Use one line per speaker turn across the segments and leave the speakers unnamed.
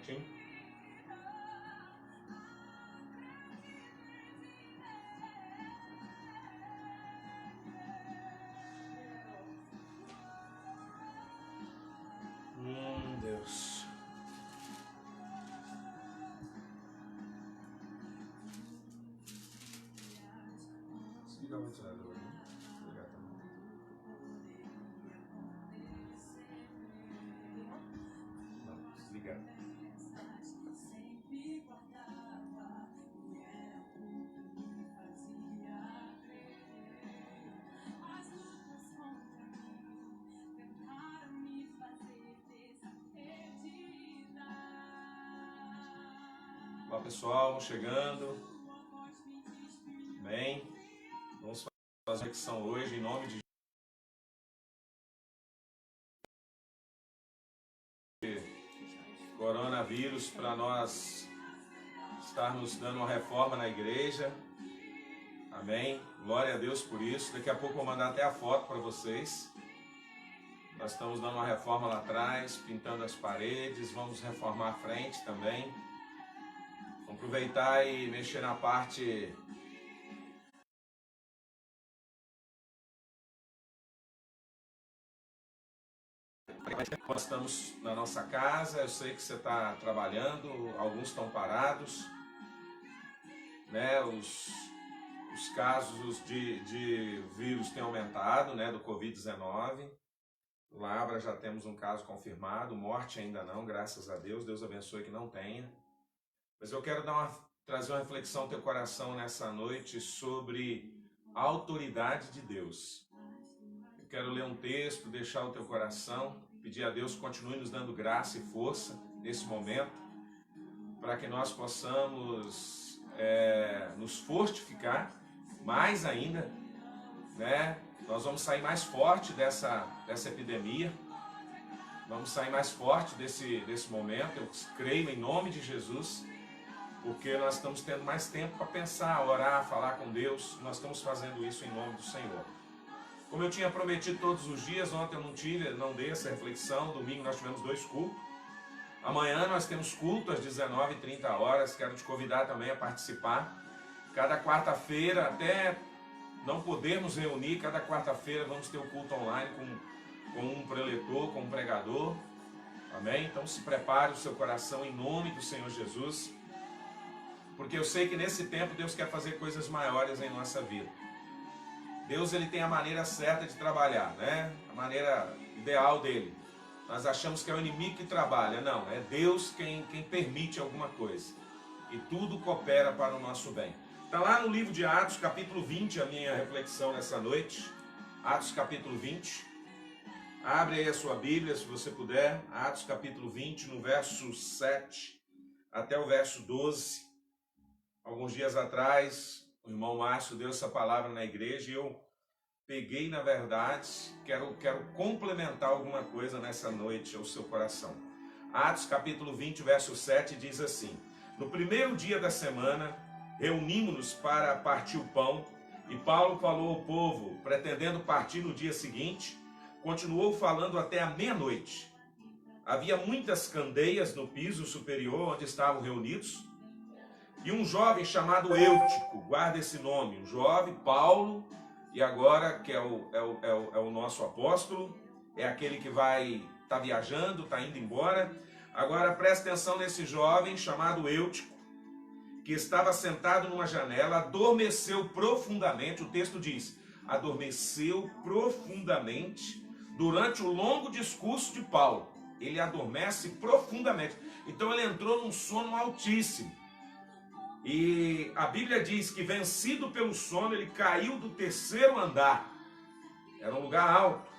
minutinho. Deus. Desliga o ventilador, né? Obrigado. Não, desliga. Olá pessoal, vamos chegando. Bem, vamos fazer a reflexão hoje em nome de coronavírus, para nós estarmos dando uma reforma na igreja. Amém? Glória a Deus por isso. Daqui a pouco eu vou mandar até a foto para vocês. Nós estamos dando uma reforma lá atrás, pintando as paredes, vamos reformar a frente também. Vamos aproveitar e mexer na parte nós estamos na nossa casa. Eu sei que você está trabalhando, alguns estão parados, né? Os casos de vírus têm aumentado, né? Do Covid-19. Labra já temos um caso confirmado, morte ainda não, graças a Deus. Deus abençoe que não tenha. Mas eu quero trazer uma reflexão ao teu coração nessa noite sobre a autoridade de Deus. Eu quero ler um texto, deixar o teu coração, pedir a Deus que continue nos dando graça e força nesse momento, para que nós possamos nos fortificar mais ainda, né? Nós vamos sair mais forte dessa epidemia, vamos sair mais forte desse momento. Eu creio em nome de Jesus, porque nós estamos tendo mais tempo para pensar, orar, falar com Deus. Nós estamos fazendo isso em nome do Senhor. Como eu tinha prometido todos os dias, ontem eu não dei essa reflexão. Domingo nós tivemos 2 cultos. Amanhã nós temos culto às 19h30. Quero te convidar também a participar. Cada quarta-feira, até não podermos reunir, cada quarta-feira vamos ter o culto online com um preletor, com um pregador. Amém? Então se prepare o seu coração em nome do Senhor Jesus, porque eu sei que nesse tempo Deus quer fazer coisas maiores em nossa vida. Deus, ele tem a maneira certa de trabalhar, né? A maneira ideal dele. Nós achamos que é o inimigo que trabalha. Não, é Deus quem permite alguma coisa. E tudo coopera para o nosso bem. Está lá no livro de Atos, capítulo 20, a minha reflexão nessa noite. Atos, capítulo 20. Abre aí a sua Bíblia, se você puder. Atos, capítulo 20, no verso 7 até o verso 12. Alguns dias atrás, o irmão Márcio deu essa palavra na igreja e eu peguei, na verdade, quero complementar alguma coisa nessa noite ao seu coração. Atos capítulo 20, verso 7 diz assim: no primeiro dia da semana, reunimos-nos para partir o pão, e Paulo falou ao povo, pretendendo partir no dia seguinte. Continuou falando até a meia-noite. Havia muitas candeias no piso superior onde estavam reunidos. E um jovem chamado Eutico, guarda esse nome, um jovem, Paulo, e agora que é o nosso apóstolo, é aquele que vai estar viajando, está indo embora. Agora presta atenção nesse jovem chamado Eutico, que estava sentado numa janela, adormeceu profundamente. O texto diz, adormeceu profundamente durante o longo discurso de Paulo. Ele adormece profundamente. Então ele entrou num sono altíssimo. E a Bíblia diz que, vencido pelo sono, ele caiu do 3º andar. Era um lugar alto.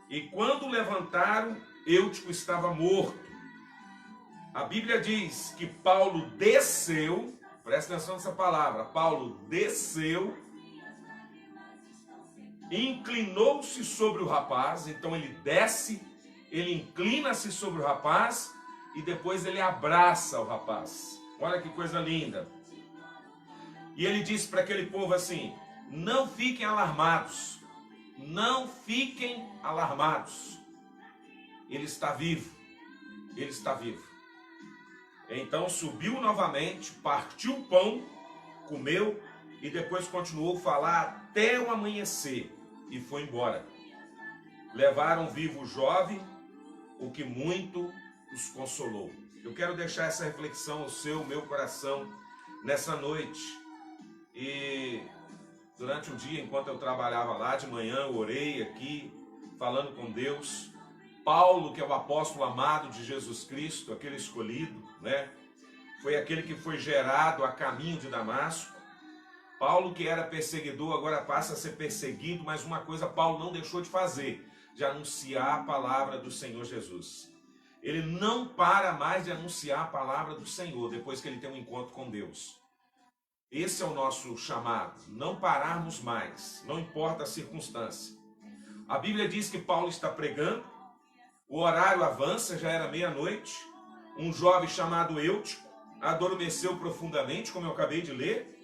E quando levantaram, Eutico estava morto. A Bíblia diz que Paulo desceu, presta atenção nessa palavra, Paulo desceu, inclinou-se sobre o rapaz. Então ele desce, ele inclina-se sobre o rapaz e depois ele abraça o rapaz. Olha que coisa linda. E ele disse para aquele povo assim, não fiquem alarmados, não fiquem alarmados. Ele está vivo, ele está vivo. Então subiu novamente, partiu o pão, comeu e depois continuou a falar até o amanhecer e foi embora. Levaram vivo o jovem, o que muito os consolou. Eu quero deixar essa reflexão ao seu, meu coração nessa noite. E durante o dia, enquanto eu trabalhava lá de manhã, eu orei aqui, falando com Deus. Paulo, que é o apóstolo amado de Jesus Cristo, aquele escolhido, né? Foi aquele que foi gerado a caminho de Damasco. Paulo, que era perseguidor, agora passa a ser perseguido, mas uma coisa Paulo não deixou de fazer, de anunciar a palavra do Senhor Jesus. Ele não para mais de anunciar a palavra do Senhor, depois que ele tem um encontro com Deus. Esse é o nosso chamado, não pararmos mais, não importa a circunstância. A Bíblia diz que Paulo está pregando, o horário avança, já era meia-noite, um jovem chamado Eutico adormeceu profundamente, como eu acabei de ler.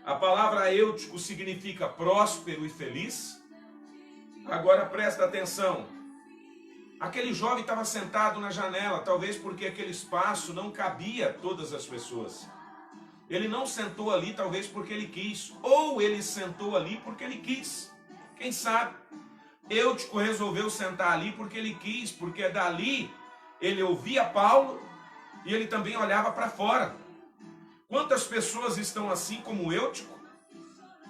A palavra Eutico significa próspero e feliz. Agora presta atenção, aquele jovem estava sentado na janela, talvez porque aquele espaço não cabia a todas as pessoas. Ele não sentou ali talvez porque ele quis, ou ele sentou ali porque ele quis, quem sabe. Eutico resolveu sentar ali porque ele quis, porque dali ele ouvia Paulo e ele também olhava para fora. Quantas pessoas estão assim como Eutico?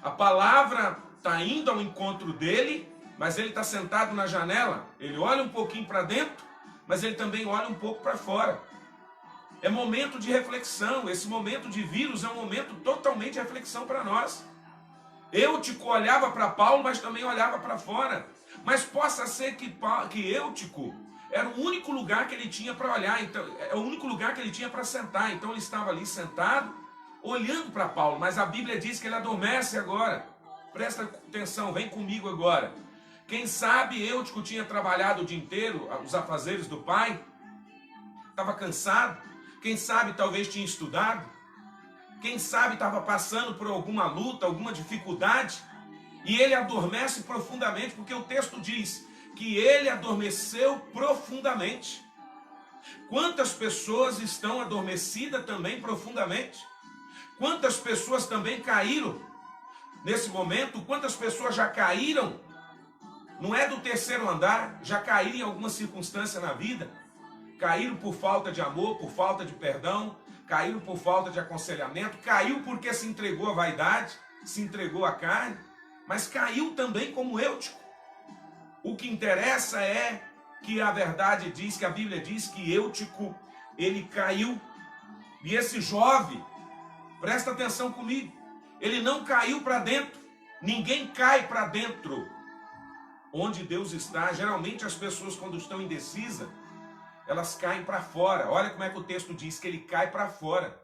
A palavra está indo ao encontro dele, mas ele está sentado na janela, ele olha um pouquinho para dentro, mas ele também olha um pouco para fora. É momento de reflexão, esse momento de vírus é um momento totalmente de reflexão para nós. Eutico olhava para Paulo, mas também olhava para fora. Mas possa ser que Eutico era o único lugar que ele tinha para olhar, então, é o único lugar que ele tinha para sentar. Então ele estava ali sentado, olhando para Paulo, mas a Bíblia diz que ele adormece agora. Presta atenção, vem comigo agora. Quem sabe Eutico tinha trabalhado o dia inteiro, os afazeres do pai, estava cansado. Quem sabe talvez tinha estudado. Quem sabe estava passando por alguma luta, alguma dificuldade. E ele adormece profundamente, porque o texto diz que ele adormeceu profundamente. Quantas pessoas estão adormecidas também profundamente? Quantas pessoas também caíram nesse momento? Quantas pessoas já caíram? Não é do terceiro andar, já caíram em alguma circunstância na vida. Caíram por falta de amor, por falta de perdão, caíram por falta de aconselhamento, caiu porque se entregou à vaidade, se entregou à carne, mas caiu também como Eutico. O que interessa é que a verdade diz, que a Bíblia diz que Eutico, ele caiu. E esse jovem, presta atenção comigo, ele não caiu para dentro, ninguém cai para dentro. Onde Deus está, geralmente as pessoas quando estão indecisas, elas caem para fora. Olha como é que o texto diz, que ele cai para fora.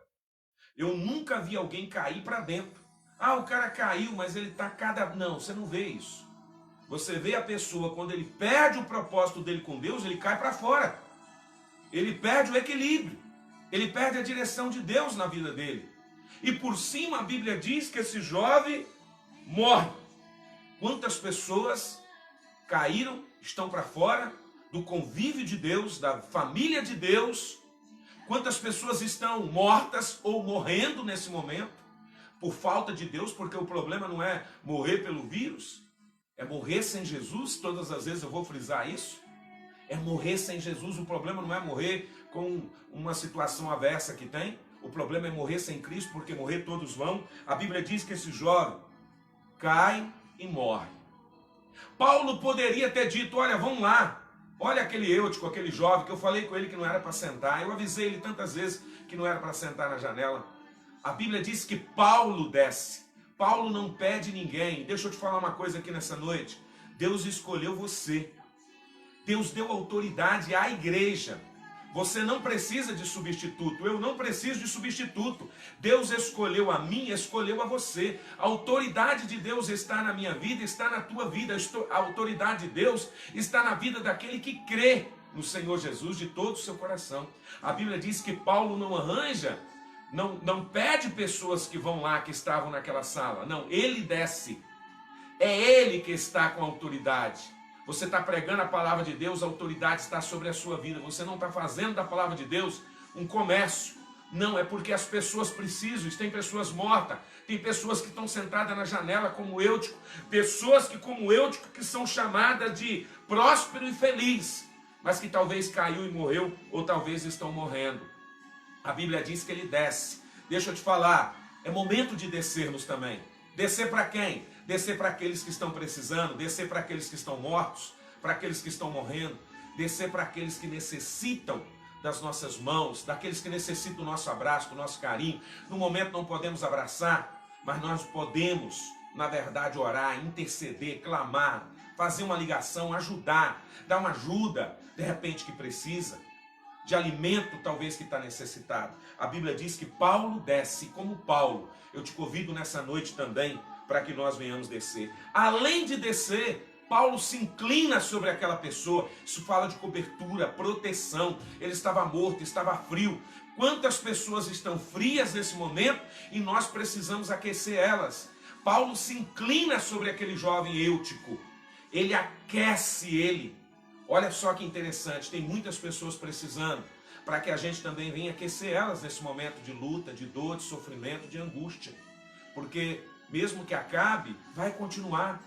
Eu nunca vi alguém cair para dentro. Ah, o cara caiu, mas ele está Não, você não vê isso. Você vê a pessoa, quando ele perde o propósito dele com Deus, ele cai para fora. Ele perde o equilíbrio. Ele perde a direção de Deus na vida dele. E por cima a Bíblia diz que esse jovem morre. Quantas pessoas caíram, estão para fora do convívio de Deus, da família de Deus? Quantas pessoas estão mortas ou morrendo nesse momento por falta de Deus? Porque o problema não é morrer pelo vírus, é morrer sem Jesus. Todas as vezes eu vou frisar isso. É morrer sem Jesus. O problema não é morrer com uma situação adversa que tem. O problema é morrer sem Cristo, porque morrer todos vão. A Bíblia diz que esse jovem cai e morre. Paulo poderia ter dito, olha, vamos lá. Olha aquele Eutico, aquele jovem, que eu falei com ele que não era para sentar. Eu avisei ele tantas vezes que não era para sentar na janela. A Bíblia diz que Paulo desce. Paulo não pede ninguém. Deixa eu te falar uma coisa aqui nessa noite. Deus escolheu você. Deus deu autoridade à igreja. Você não precisa de substituto. Eu não preciso de substituto. Deus escolheu a mim, escolheu a você. A autoridade de Deus está na minha vida, está na tua vida. A autoridade de Deus está na vida daquele que crê no Senhor Jesus de todo o seu coração. A Bíblia diz que Paulo não arranja, não pede pessoas que vão lá, que estavam naquela sala. Não, ele desce. É ele que está com a autoridade. Você está pregando a palavra de Deus, a autoridade está sobre a sua vida. Você não está fazendo da palavra de Deus um comércio. Não, é porque as pessoas precisam, tem pessoas mortas, tem pessoas que estão sentadas na janela como Eutico, pessoas que como Eutico que são chamadas de próspero e feliz, mas que talvez caiu e morreu, ou talvez estão morrendo. A Bíblia diz que ele desce. Deixa eu te falar, é momento de descermos também. Descer para quem? Descer para aqueles que estão precisando, descer para aqueles que estão mortos, para aqueles que estão morrendo, descer para aqueles que necessitam das nossas mãos, daqueles que necessitam do nosso abraço, do nosso carinho. No momento não podemos abraçar, mas nós podemos, na verdade, orar, interceder, clamar, fazer uma ligação, ajudar, dar uma ajuda, de repente que precisa, de alimento talvez que está necessitado. A Bíblia diz que Paulo desce, como Paulo. Eu te convido nessa noite também para que nós venhamos descer. Além de descer, Paulo se inclina sobre aquela pessoa. Isso fala de cobertura, proteção. Ele estava morto, estava frio. Quantas pessoas estão frias nesse momento e nós precisamos aquecer elas. Paulo se inclina sobre aquele jovem Eutico. Ele aquece ele. Olha só que interessante, tem muitas pessoas precisando para que a gente também venha aquecer elas nesse momento de luta, de dor, de sofrimento, de angústia. Porque mesmo que acabe, vai continuar.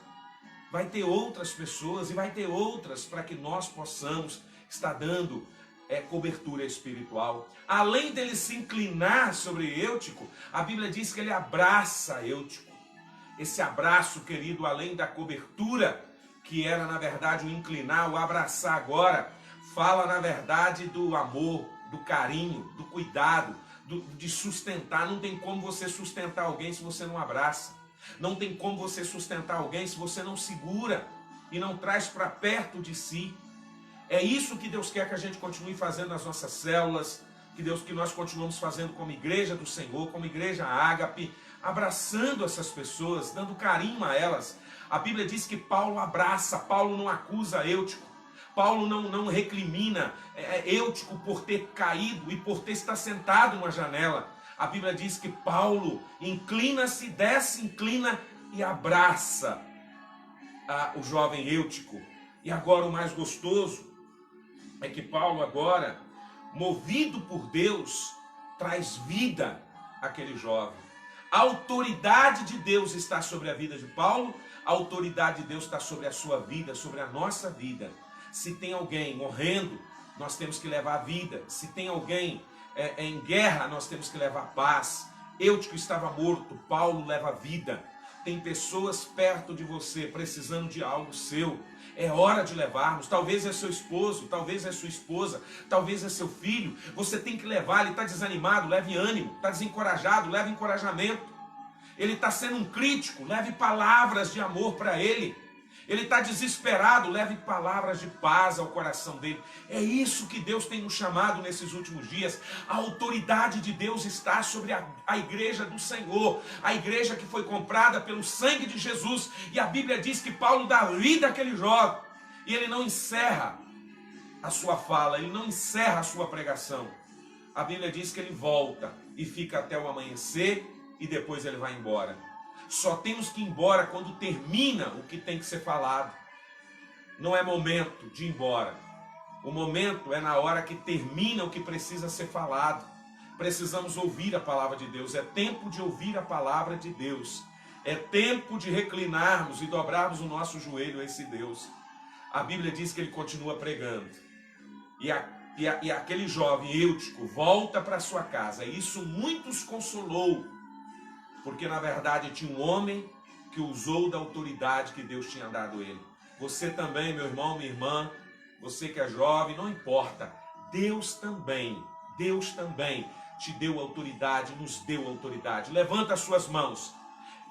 Vai ter outras pessoas e vai ter outras para que nós possamos estar dando cobertura espiritual. Além dele se inclinar sobre Eutico, a Bíblia diz que ele abraça Eutico. Esse abraço, querido, além da cobertura, que era na verdade o inclinar, o abraçar agora, fala na verdade do amor, do carinho, do cuidado, de sustentar. Não tem como você sustentar alguém se você não abraça. Não tem como você sustentar alguém se você não segura e não traz para perto de si. É isso que Deus quer que a gente continue fazendo nas nossas células, que nós continuamos fazendo como igreja do Senhor, como igreja Ágape, abraçando essas pessoas, dando carinho a elas. A Bíblia diz que Paulo abraça, Paulo não acusa Eutico, Paulo não recrimina Eutico por ter caído e por ter estado sentado numa janela. A Bíblia diz que Paulo inclina-se, desce, inclina e abraça o jovem Eutico. E agora o mais gostoso é que Paulo agora, movido por Deus, traz vida àquele jovem. A autoridade de Deus está sobre a vida de Paulo, a autoridade de Deus está sobre a sua vida, sobre a nossa vida. Se tem alguém morrendo, nós temos que levar vida. Se tem alguém em guerra, nós temos que levar paz. Eutico estava morto, Paulo leva vida. Tem pessoas perto de você precisando de algo seu. É hora de levarmos. Talvez é seu esposo, talvez é sua esposa, talvez é seu filho. Você tem que levar. Ele está desanimado, leve ânimo. Está desencorajado, leve encorajamento. Ele está sendo um crítico, leve palavras de amor para ele. Ele está desesperado, leve palavras de paz ao coração dele. É isso que Deus tem nos chamado nesses últimos dias. A autoridade de Deus está sobre a igreja do Senhor. A igreja que foi comprada pelo sangue de Jesus. E a Bíblia diz que Paulo dá vida àquele jovem. E ele não encerra a sua fala, ele não encerra a sua pregação. A Bíblia diz que ele volta e fica até o amanhecer e depois ele vai embora. Só temos que ir embora quando termina o que tem que ser falado. Não é momento de ir embora. O momento é na hora que termina o que precisa ser falado. Precisamos ouvir a palavra de Deus. É tempo de ouvir a palavra de Deus. É tempo de reclinarmos e dobrarmos o nosso joelho a esse Deus. A Bíblia diz que ele continua pregando. E aquele jovem Eutico volta para sua casa. E isso muitos consolou. Porque na verdade tinha um homem que usou da autoridade que Deus tinha dado a ele. Você também, meu irmão, minha irmã, você que é jovem, não importa. Deus também te deu autoridade, nos deu autoridade. Levanta as suas mãos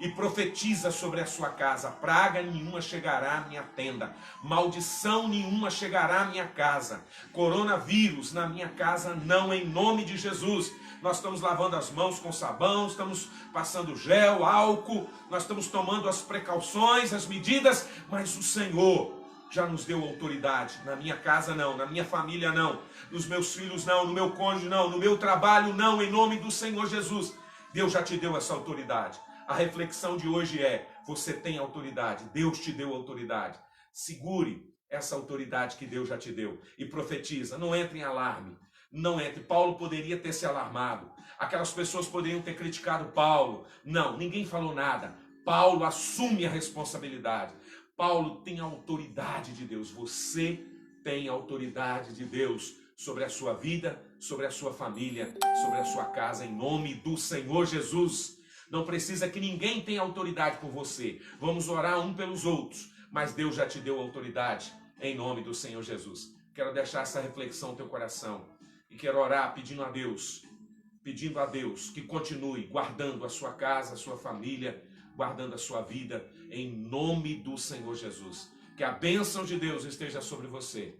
e profetiza sobre a sua casa. Praga nenhuma chegará à minha tenda, maldição nenhuma chegará à minha casa, coronavírus na minha casa não, em nome de Jesus. Nós estamos lavando as mãos com sabão, estamos passando gel, álcool, nós estamos tomando as precauções, as medidas, mas o Senhor já nos deu autoridade. Na minha casa não, na minha família não, nos meus filhos não, no meu cônjuge não, no meu trabalho não, em nome do Senhor Jesus. Deus já te deu essa autoridade. A reflexão de hoje é: você tem autoridade, Deus te deu autoridade. Segure essa autoridade que Deus já te deu e profetiza. Não entre em alarme, não entre. Paulo poderia ter se alarmado. Aquelas pessoas poderiam ter criticado Paulo. Não, ninguém falou nada. Paulo assume a responsabilidade. Paulo tem a autoridade de Deus. Você tem a autoridade de Deus sobre a sua vida, sobre a sua família, sobre a sua casa, em nome do Senhor Jesus. Não precisa que ninguém tenha autoridade por você. Vamos orar um pelos outros, mas Deus já te deu autoridade em nome do Senhor Jesus. Quero deixar essa reflexão no teu coração e quero orar pedindo a Deus que continue guardando a sua casa, a sua família, guardando a sua vida em nome do Senhor Jesus. Que a bênção de Deus esteja sobre você.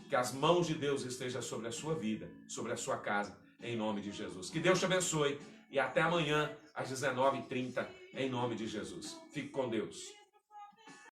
Que as mãos de Deus estejam sobre a sua vida, sobre a sua casa, em nome de Jesus. Que Deus te abençoe e até amanhã às 19h30, em nome de Jesus. Fique com Deus.